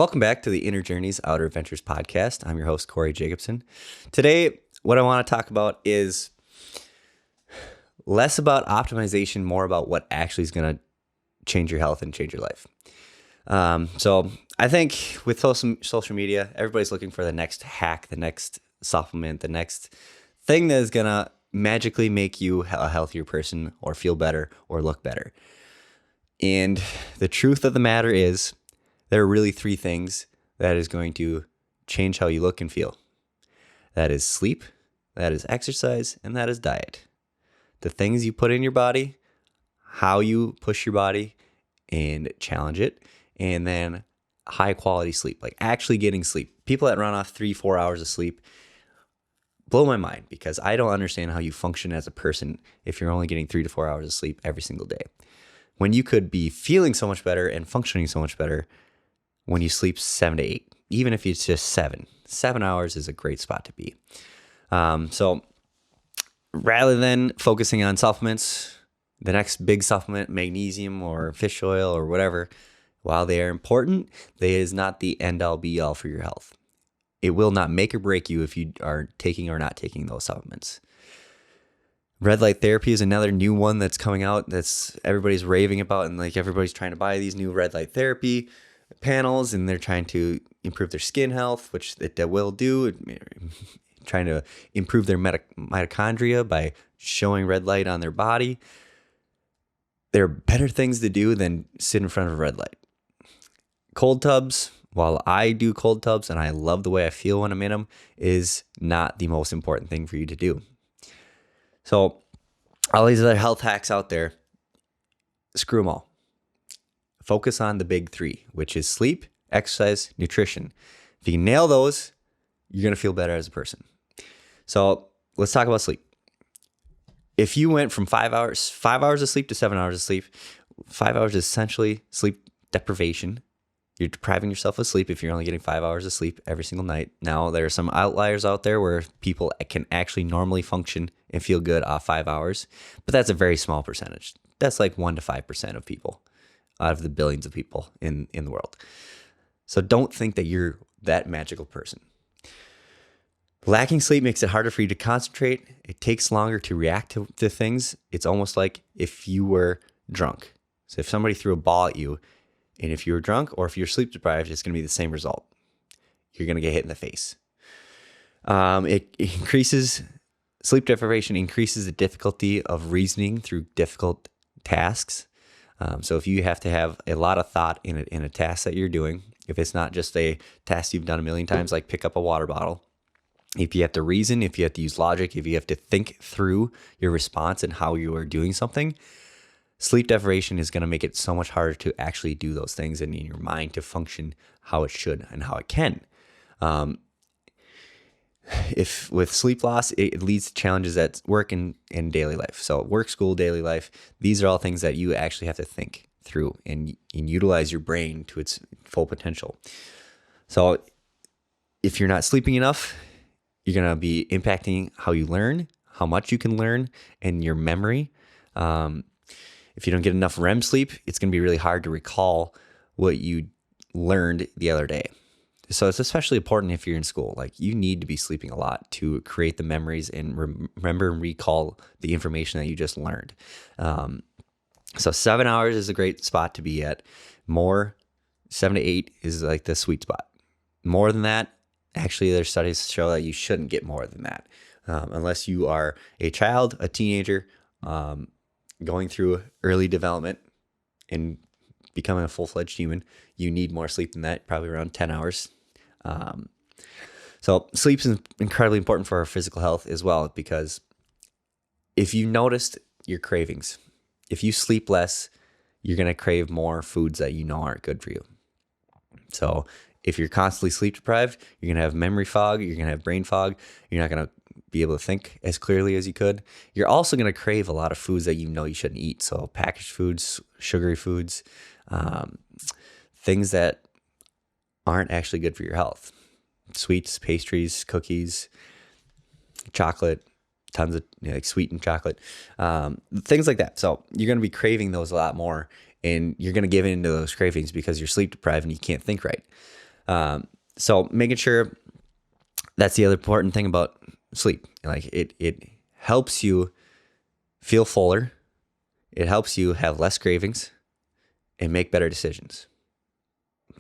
Welcome back to the Inner Journeys, Outer Adventures podcast. I'm your host, Corey Jacobson. Today, what I want to talk about is less about optimization, more about what actually is going to change your health and change your life. So I think with social media, everybody's looking for the next hack, the next supplement, the next thing that is going to magically make you a healthier person or feel better or look better. And the truth of the matter is, there are really three things that is going to change how you look and feel. That is sleep, that is exercise, and that is diet. The things you put in your body, how you push your body and challenge it, and then high quality sleep, like actually getting sleep. People that run off 3-4 hours of sleep blow my mind because I don't understand how you function as a person if you're only getting 3 to 4 hours of sleep every single day. When you could be feeling so much better and functioning so much better when you sleep 7 to 8, even if it's just 7. 7 hours is a great spot to be. So rather than focusing on supplements, the next big supplement, magnesium or fish oil or whatever, while they are important, they is not the end-all be-all for your health. It will not make or break you if you are taking or not taking those supplements. Red light therapy is another new one that's coming out that's everybody's raving about, and like everybody's trying to buy these new red light therapy panels, and they're trying to improve their skin health, which it will do, trying to improve their mitochondria by showing red light on their body. There are better things to do than sit in front of a red light. Cold tubs, while I do cold tubs and I love the way I feel when I'm in them, is not the most important thing for you to do. So all these other health hacks out there, screw them all. Focus on the big three, which is sleep, exercise, nutrition. If you can nail those, you're going to feel better as a person. So let's talk about sleep. If you went from 5 hours of sleep to 7 hours of sleep, 5 hours is essentially sleep deprivation. You're depriving yourself of sleep if you're only getting 5 hours of sleep every single night. Now, there are some outliers out there where people can actually normally function and feel good off 5 hours, but that's a very small percentage. That's like 1 to 5% of people out of the billions of people in the world. So don't think that you're that magical person. Lacking sleep makes it harder for you to concentrate. It takes longer to react to things. It's almost like if you were drunk. So if somebody threw a ball at you, and if you were drunk or if you're sleep deprived, it's going to be the same result. You're going to get hit in the face. Sleep deprivation increases the difficulty of reasoning through difficult tasks. So if you have to have a lot of thought in a task that you're doing, if it's not just a task you've done a million times, like pick up a water bottle, if you have to reason, if you have to use logic, if you have to think through your response and how you are doing something, sleep deprivation is going to make it so much harder to actually do those things and in your mind to function how it should and how it can. If with sleep loss, it leads to challenges at work and daily life. So work, school, daily life, these are all things that you actually have to think through and utilize your brain to its full potential. So if you're not sleeping enough, you're going to be impacting how you learn, how much you can learn, and your memory. If you don't get enough REM sleep, it's going to be really hard to recall what you learned the other day. So it's especially important if you're in school. Like, you need to be sleeping a lot to create the memories and remember and recall the information that you just learned. So 7 hours is a great spot to be at. 7 to 8 is like the sweet spot. More than that, actually, there's studies show that you shouldn't get more than that. Unless you are a child, a teenager, going through early development and becoming a full-fledged human, you need more sleep than that, probably around 10 hours. So sleep is incredibly important for our physical health as well, because if you noticed your cravings, if you sleep less, you're going to crave more foods that you know aren't good for you. So if you're constantly sleep deprived, you're going to have memory fog, you're going to have brain fog, you're not going to be able to think as clearly as you could. You're also going to crave a lot of foods that you know you shouldn't eat. So packaged foods, sugary foods, things that aren't actually good for your health. Sweets, pastries, cookies, chocolate, tons of like sweetened chocolate, things like that. So you're going to be craving those a lot more, and you're going to give in to those cravings because you're sleep deprived and you can't think right. So making sure, that's the other important thing about sleep. Like it helps you feel fuller. It helps you have less cravings and make better decisions.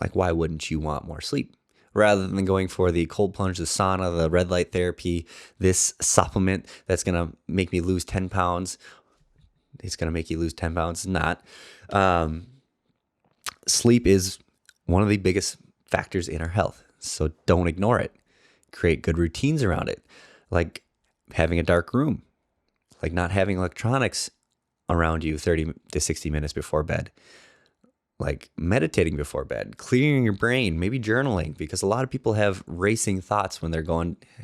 Like, why wouldn't you want more sleep? Rather than going for the cold plunge, the sauna, the red light therapy, this supplement that's going to make me lose 10 pounds. It's going to make you lose 10 pounds. It's not. Sleep is one of the biggest factors in our health. So don't ignore it. Create good routines around it. Like having a dark room, like not having electronics around you 30 to 60 minutes before bed, like meditating before bed, clearing your brain, maybe journaling, because a lot of people have racing thoughts when they're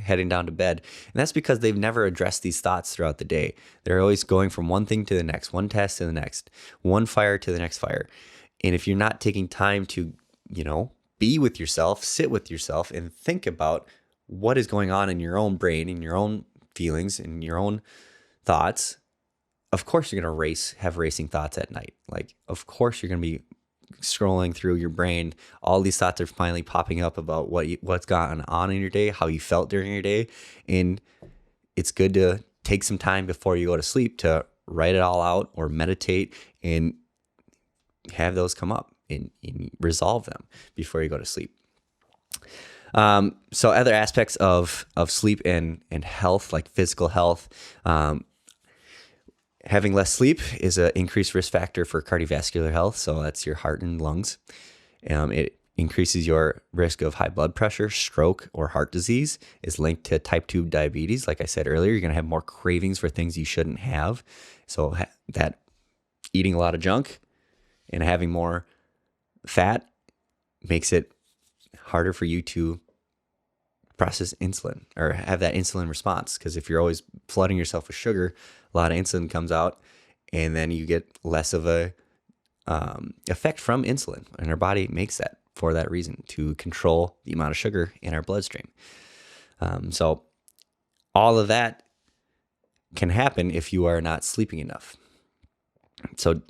heading down to bed. And that's because they've never addressed these thoughts throughout the day. They're always going from one thing to the next, one task to the next, one fire to the next fire. And if you're not taking time to, be with yourself, sit with yourself and think about what is going on in your own brain, in your own feelings, in your own thoughts, of course you're going to have racing thoughts at night. Like, of course you're going to be scrolling through your brain. All these thoughts are finally popping up about what's gone on in your day, how you felt during your day. And it's good to take some time before you go to sleep to write it all out or meditate and have those come up and resolve them before you go to sleep. So other aspects of sleep and health, like physical health, having less sleep is an increased risk factor for cardiovascular health. So that's your heart and lungs. It increases your risk of high blood pressure, stroke, or heart disease. Is linked to type 2 diabetes. Like I said earlier, you're going to have more cravings for things you shouldn't have. So that eating a lot of junk and having more fat makes it harder for you to process insulin or have that insulin response. Because if you're always flooding yourself with sugar, a lot of insulin comes out, and then you get less of a effect from insulin. And our body makes that for that reason, to control the amount of sugar in our bloodstream. So all of that can happen if you are not sleeping enough. So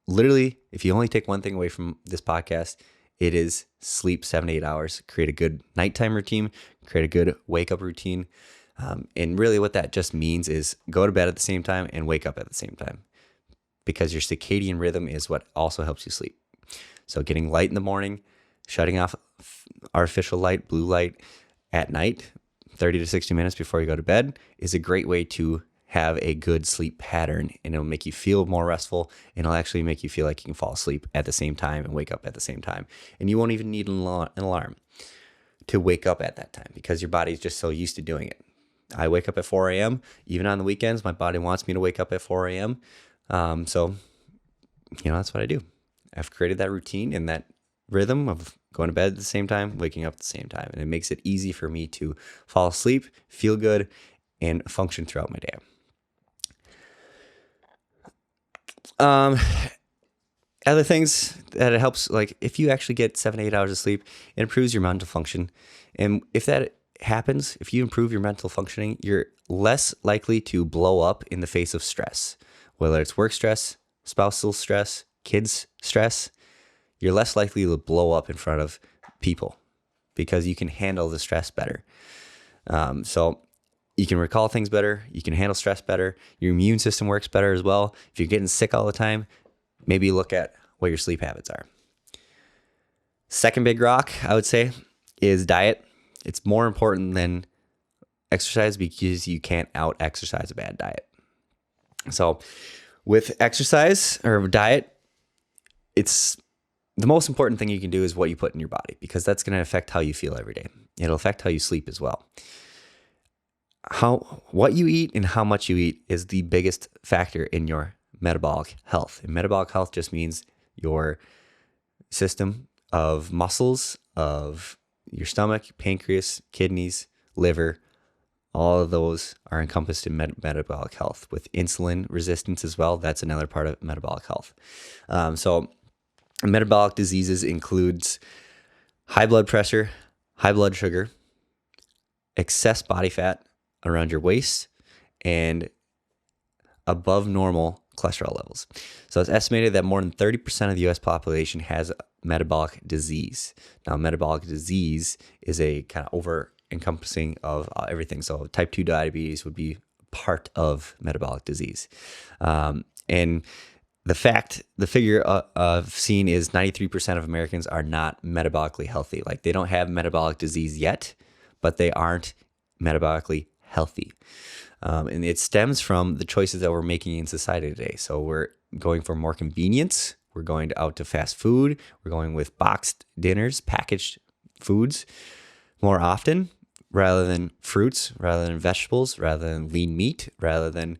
literally, if you only take one thing away from this podcast, it is sleep 7 to 8 hours. Create a good nighttime routine, create a good wake up routine. And really what that just means is go to bed at the same time and wake up at the same time, because your circadian rhythm is what also helps you sleep. So getting light in the morning, shutting off artificial light, blue light at night, 30 to 60 minutes before you go to bed, is a great way to have a good sleep pattern, and it'll make you feel more restful, and it'll actually make you feel like you can fall asleep at the same time and wake up at the same time. And you won't even need an alarm to wake up at that time, because your body's just so used to doing it. I wake up at 4 a.m. Even on the weekends, my body wants me to wake up at 4 a.m. So, that's what I do. I've created that routine and that rhythm of going to bed at the same time, waking up at the same time. And it makes it easy for me to fall asleep, feel good, and function throughout my day. Other things that it helps, like if you actually get 7 to 8 hours of sleep, it improves your mental function. And if that happens, if you improve your mental functioning, you're less likely to blow up in the face of stress, whether it's work stress, spousal stress, kids stress. You're less likely to blow up in front of people because you can handle the stress better. So you can recall things better. You can handle stress better. Your immune system works better as well. If you're getting sick all the time, maybe look at what your sleep habits are. Second big rock, I would say, is diet. It's more important than exercise because you can't out-exercise a bad diet. So with exercise or diet, it's the most important thing you can do is what you put in your body, because that's going to affect how you feel every day. It'll affect how you sleep as well. What you eat and how much you eat is the biggest factor in your metabolic health. And metabolic health just means your system of muscles, of your stomach, pancreas, kidneys, liver. All of those are encompassed in metabolic health, with insulin resistance as well. That's another part of metabolic health. So metabolic diseases includes high blood pressure, high blood sugar, excess body fat around your waist, and above normal cholesterol levels. So it's estimated that more than 30% of the U.S. population has metabolic disease. Now, metabolic disease is a kind of over encompassing of everything. So type 2 diabetes would be part of metabolic disease. And the figure I've seen is 93% of Americans are not metabolically healthy. Like, they don't have metabolic disease yet, but they aren't metabolically healthy. And it stems from the choices that we're making in society today. So we're going for more convenience. We're going out to fast food. We're going with boxed dinners, packaged foods more often, rather than fruits, rather than vegetables, rather than lean meat, rather than,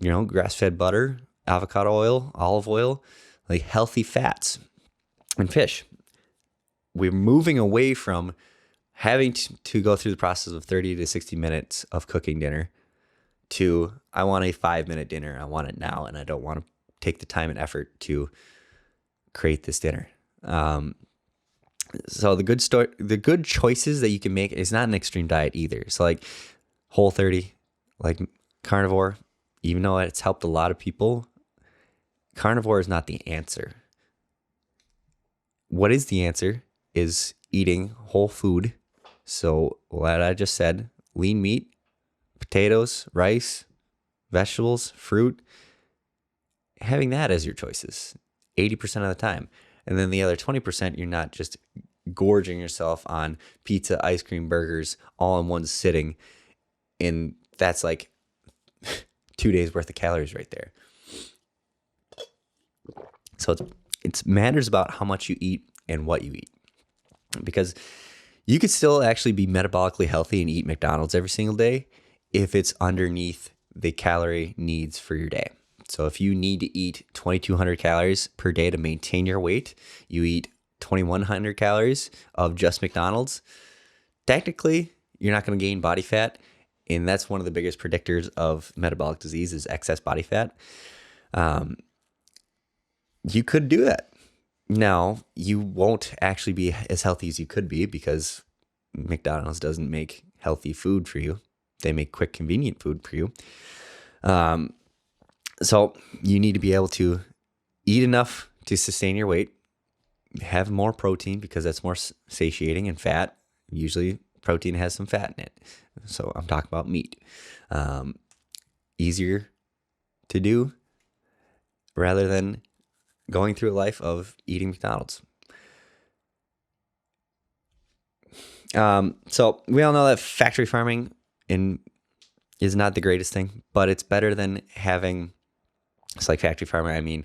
grass-fed butter, avocado oil, olive oil, like healthy fats and fish. We're moving away from having to go through the process of 30 to 60 minutes of cooking dinner to, I want a 5-minute dinner. I want it now, and I don't want to take the time and effort to create this dinner. So the good choices that you can make is not an extreme diet either. So like Whole30, like carnivore, even though it's helped a lot of people, carnivore is not the answer. What is the answer is eating whole food. So what I just said, lean meat, potatoes, rice, vegetables, fruit, having that as your choices 80% of the time. And then the other 20%, you're not just gorging yourself on pizza, ice cream, burgers, all in one sitting. And that's like 2 days worth of calories right there. So it matters about how much you eat and what you eat. Because you could still actually be metabolically healthy and eat McDonald's every single day if it's underneath the calorie needs for your day. So if you need to eat 2,200 calories per day to maintain your weight, you eat 2,100 calories of just McDonald's, technically you're not going to gain body fat. And that's one of the biggest predictors of metabolic disease is excess body fat. You could do that. Now, you won't actually be as healthy as you could be because McDonald's doesn't make healthy food for you. They make quick, convenient food for you. So you need to be able to eat enough to sustain your weight, have more protein because that's more satiating, and fat. Usually protein has some fat in it. So I'm talking about meat. Easier to do rather than going through a life of eating McDonald's. So we all know that factory farming is not the greatest thing, but it's better than having, it's like factory farming, I mean,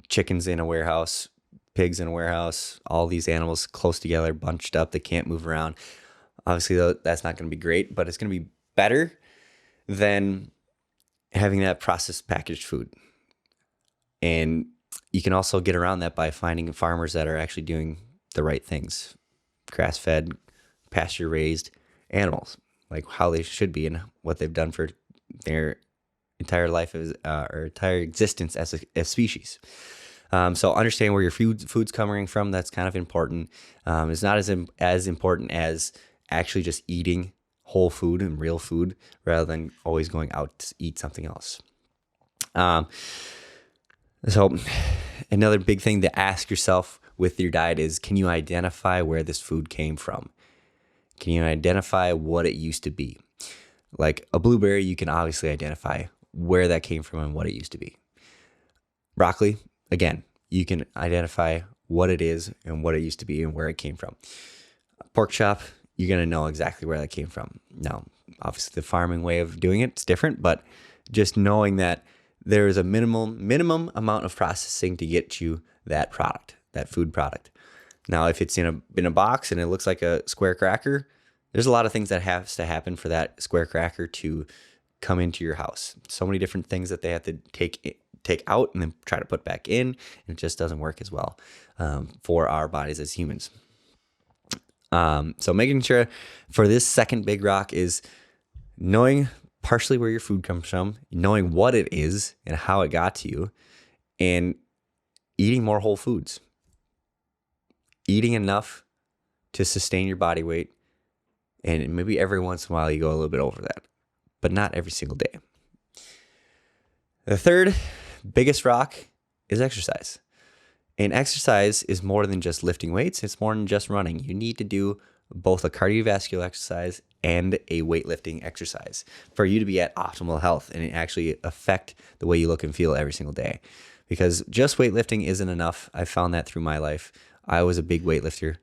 chickens in a warehouse, pigs in a warehouse, all these animals close together, bunched up, they can't move around. Obviously, that's not going to be great, but it's going to be better than having that processed packaged food. And you can also get around that by finding farmers that are actually doing the right things. Grass-fed, pasture-raised animals, like how they should be and what they've done for their entire life or entire existence as a species. So understand where your food's coming from. That's kind of important. It's not as important as actually just eating whole food and real food rather than always going out to eat something else. So another big thing to ask yourself with your diet is, can you identify where this food came from? Can you identify what it used to be? Like a blueberry, you can obviously identify where that came from and what it used to be. Broccoli, again, you can identify what it is and what it used to be and where it came from. Pork chop, you're going to know exactly where that came from. Now, obviously the farming way of doing it is different, but just knowing that there is a minimum amount of processing to get you that product, that food product. Now, if it's in a box and it looks like a square cracker, there's a lot of things that has to happen for that square cracker to come into your house. So many different things that they have to take out and then try to put back in, and it just doesn't work as well for our bodies as humans. So making sure for this second big rock is knowing partially where your food comes from, knowing what it is and how it got to you, and eating more whole foods. Eating enough to sustain your body weight, and maybe every once in a while you go a little bit over that, but not every single day. The third biggest rock is exercise. And exercise is more than just lifting weights. It's more than just running. You need to do both a cardiovascular exercise and a weightlifting exercise for you to be at optimal health and actually affect the way you look and feel every single day. Because just weightlifting isn't enough. I found that through my life. I was a big weightlifter,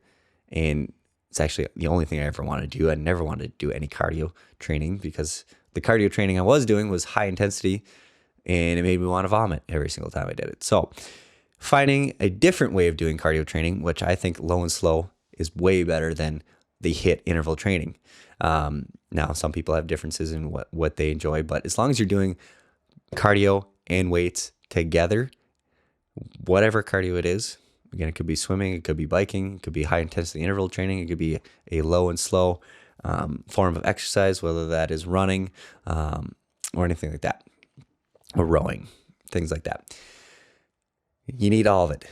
and it's actually the only thing I ever wanted to do. I never wanted to do any cardio training because the cardio training I was doing was high intensity, and it made me want to vomit every single time I did it. So finding a different way of doing cardio training, which I think low and slow is way better than the HIIT interval training. Now, some people have differences in what they enjoy, but as long as you're doing cardio and weights together, whatever cardio it is, again, it could be swimming, it could be biking, it could be high intensity interval training, it could be a low and slow form of exercise, whether that is running or anything like that, or rowing, things like that. You need all of it.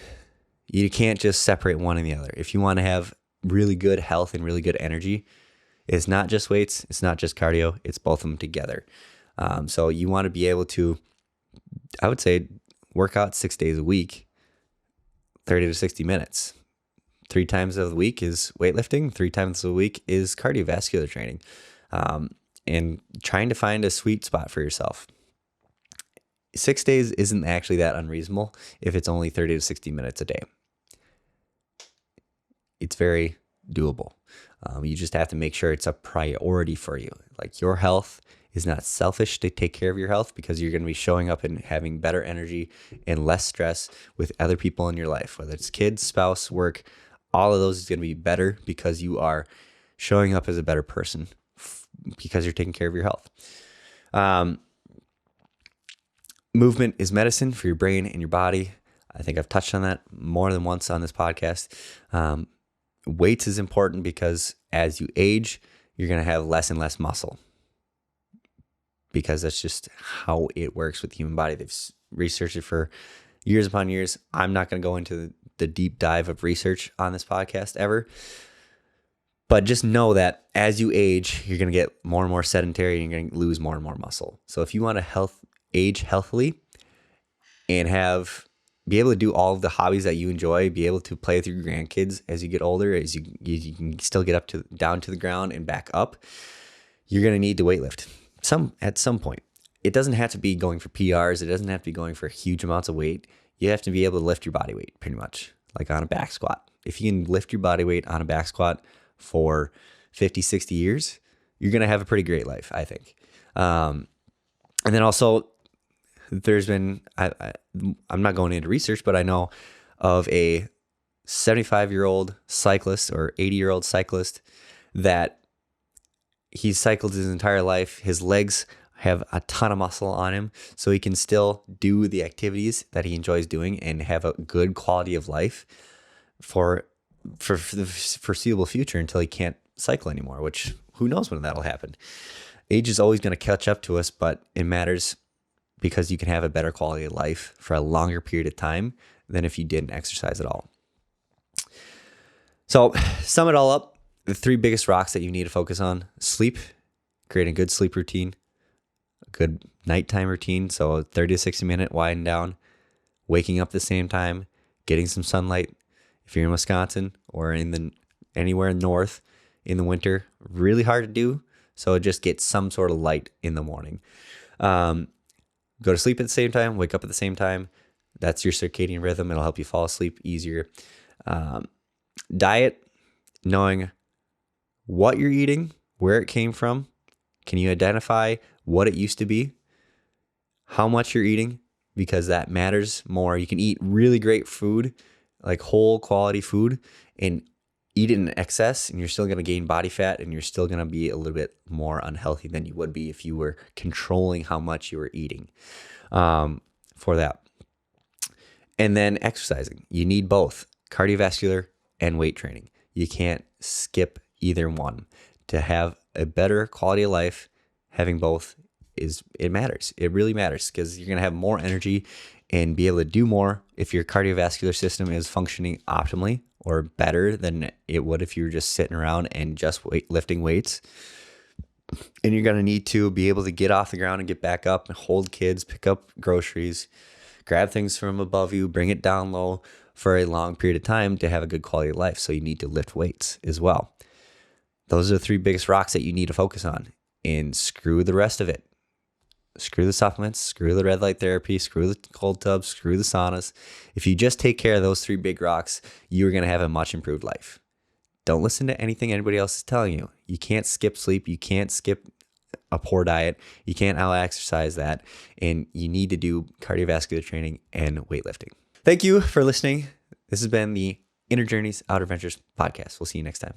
You can't just separate one and the other. If you want to have really good health and really good energy, it's not just weights, it's not just cardio, it's both of them together. So you want to be able to, I would say, work out 6 days a week, 30 to 60 minutes. 3 times of the week is weightlifting, 3 times a week is cardiovascular training, and trying to find a sweet spot for yourself. 6 days isn't actually that unreasonable if it's only 30 to 60 minutes a day. It's very doable. You just have to make sure it's a priority for you. Like, your health is not selfish to take care of your health, because you're going to be showing up and having better energy and less stress with other people in your life, whether it's kids, spouse, work. All of those is going to be better because you are showing up as a better person because you're taking care of your health. Movement is medicine for your brain and your body. I think I've touched on that more than once on this podcast. Weights is important because as you age, you're going to have less and less muscle, because that's just how it works with the human body. They've researched it for years upon years. I'm not going to go into the deep dive of research on this podcast ever, but just know that as you age, you're going to get more and more sedentary, and you're going to lose more and more muscle. So if you want to age healthily and be able to do all of the hobbies that you enjoy, be able to play with your grandkids as you get older, as you can still get down to the ground and back up, you're going to need to weightlift at some point. It doesn't have to be going for PRs. It doesn't have to be going for huge amounts of weight. You have to be able to lift your body weight, pretty much, like on a back squat. If you can lift your body weight on a back squat for 50, 60 years, you're going to have a pretty great life, I think. And then also, there's been, I'm not going into research, but I know of a 75-year-old cyclist or 80-year-old cyclist that he's cycled his entire life. His legs have a ton of muscle on him, so he can still do the activities that he enjoys doing and have a good quality of life for the foreseeable future until he can't cycle anymore, which who knows when that'll happen. Age is always going to catch up to us, but it matters because you can have a better quality of life for a longer period of time than if you didn't exercise at all. So sum it all up, the 3 biggest rocks that you need to focus on: sleep, creating a good sleep routine, a good nighttime routine, so a 30 to 60 minute wind down, waking up the same time, getting some sunlight. If you're in Wisconsin or anywhere north in the winter, really hard to do, so just get some sort of light in the morning. Go to sleep at the same time, wake up at the same time. That's your circadian rhythm. It'll help you fall asleep easier. Diet, knowing what you're eating, where it came from. Can you identify what it used to be? How much you're eating, because that matters more. You can eat really great food, like whole quality food, and eat it in excess, and you're still going to gain body fat, and you're still going to be a little bit more unhealthy than you would be if you were controlling how much you were eating for that. And then exercising. You need both cardiovascular and weight training. You can't skip either one. To have a better quality of life, having both it matters. It really matters, because you're going to have more energy and be able to do more if your cardiovascular system is functioning optimally or better than it would if you were just sitting around and just lifting weights. And you're going to need to be able to get off the ground and get back up and hold kids, pick up groceries, grab things from above you, bring it down low, for a long period of time to have a good quality of life. So you need to lift weights as well. Those are the three biggest rocks that you need to focus on, and screw the rest of it. Screw the supplements, screw the red light therapy, screw the cold tubs, screw the saunas. If you just take care of those three big rocks, you're going to have a much improved life. Don't listen to anything anybody else is telling you. You can't skip sleep. You can't skip a poor diet. You can't out-exercise that. And you need to do cardiovascular training and weightlifting. Thank you for listening. This has been the Inner Journeys, Outer Ventures podcast. We'll see you next time.